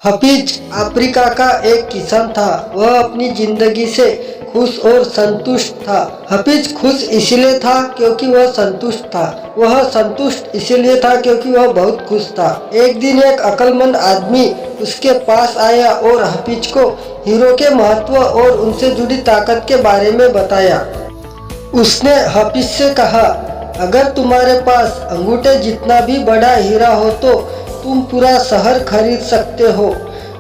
Hafeez Africa का एक किसान था। वह अपनी जिंदगी से खुश और संतुष्ट था। हफीज खुश इसलिए था क्योंकि वह संतुष्ट था। वह संतुष्ट इसलिए था क्योंकि वह बहुत खुश था। एक दिन एक अक्लमंद आदमी उसके पास आया और हफीज को हीरो के महत्व और उनसे जुड़ी ताकत के बारे में बताया। उसने हफीज से कहा, अगर तुम्हारे पास अंगूठे जितना भी बड़ा हीरा हो तो तुम पूरा शहर खरीद सकते हो,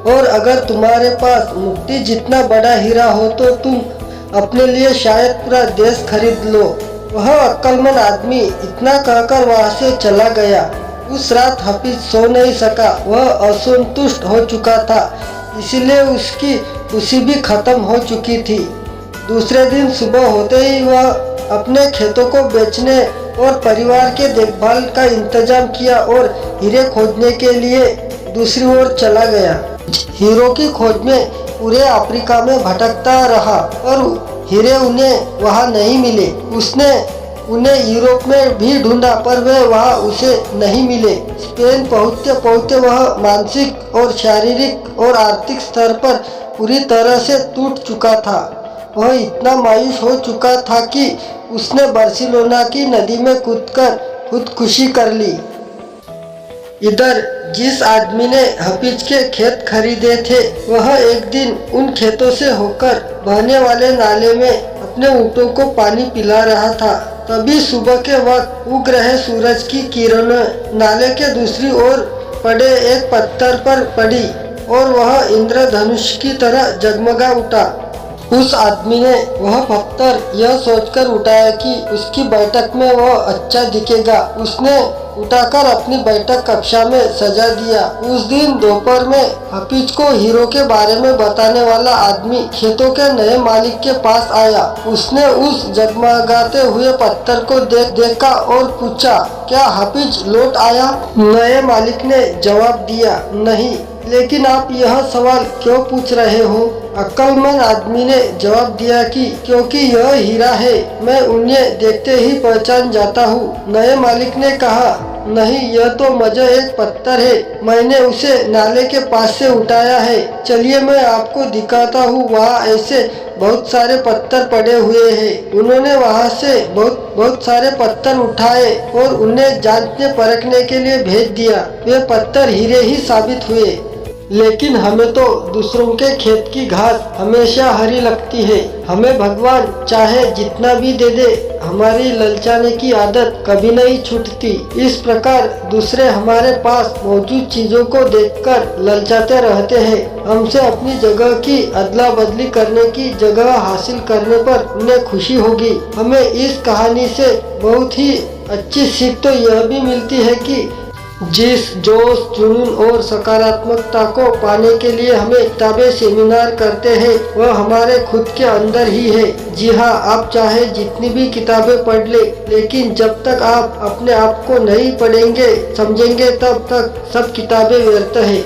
और अगर तुम्हारे पास मुट्ठी जितना बड़ा हीरा हो तो तुम अपने लिए शायद पूरा देश खरीद लो। वह अक्लमंद आदमी इतना कहकर वहां से चला गया। उस रात हफीज सो नहीं सका। वह असंतुष्ट हो चुका था, इसलिए उसकी खुशी भी खत्म हो चुकी थी। दूसरे दिन सुबह होते ही वह अपने खेतों को बेचने और परिवार के देखभाल का इंतजाम किया और हीरे खोजने के लिए दूसरी ओर चला गया। हीरो की खोज में पूरे अफ्रीका में भटकता रहा और हीरे उन्हें वहां नहीं मिले। उसने उन्हें यूरोप में भी ढूंढा पर वे वहां उसे नहीं मिले। स्पेन पहुंचते पहुंचते वह मानसिक और शारीरिक और आर्थिक स्तर पर पूरी तरह से टूट चुका था। वह इतना मायूस हो चुका था कि उसने बार्सिलोना की नदी में कूदकर खुदकुशी कर ली। इधर जिस आदमी ने हफीज के खेत खरीदे थे, वह एक दिन उन खेतों से होकर बहने वाले नाले में अपने ऊँटों को पानी पिला रहा था। तभी सुबह के वक्त उग रहे सूरज की किरणें नाले के दूसरी ओर पड़े एक पत्थर पर पड़ी और वह इंद्रधनुष की तरह जगमगा उठा। उस आदमी ने वह पत्थर यह सोचकर उठाया कि उसकी बैठक में वह अच्छा दिखेगा। उसने उठाकर अपनी बैठक कक्षा में सजा दिया। उस दिन दोपहर में हफीज को हीरो के बारे में बताने वाला आदमी खेतों के नए मालिक के पास आया। उसने उस जगमगाते हुए पत्थर को देखा और पूछा, क्या हफीज लौट आया? नए मालिक ने जवाब दिया, नहीं, लेकिन आप यह सवाल क्यों पूछ रहे हो? अक्लमंद आदमी ने जवाब दिया कि क्योंकि यह हीरा है, मैं उन्हें देखते ही पहचान जाता हूँ। नए मालिक ने कहा, नहीं, यह तो मुझे एक पत्थर है, मैंने उसे नाले के पास से उठाया है। चलिए मैं आपको दिखाता हूँ, वहाँ ऐसे बहुत सारे पत्थर पड़े हुए हैं। उन्होंने वहाँ से बहुत सारे पत्थर उठाए और उन्हें जांचने परखने के लिए भेज दिया। वे पत्थर हीरे ही साबित हुए। लेकिन हमें तो दूसरों के खेत की घास हमेशा हरी लगती है। हमें भगवान चाहे जितना भी दे दे, हमारी ललचाने की आदत कभी नहीं छूटती। इस प्रकार दूसरे हमारे पास मौजूद चीजों को देखकर ललचाते रहते हैं। हमसे अपनी जगह की अदला बदली करने की जगह हासिल करने पर उन्हें खुशी होगी। हमें इस कहानी से बहुत ही अच्छी सीख तो यह भी मिलती है कि जिस जोश, जुनून और सकारात्मकता को पाने के लिए हमें किताबें सेमिनार करते हैं, वह हमारे खुद के अंदर ही है। जी हाँ, आप चाहे जितनी भी किताबें पढ़ ले, लेकिन जब तक आप अपने आप को नहीं पढ़ेंगे, समझेंगे, तब तक सब किताबें व्यर्थ है।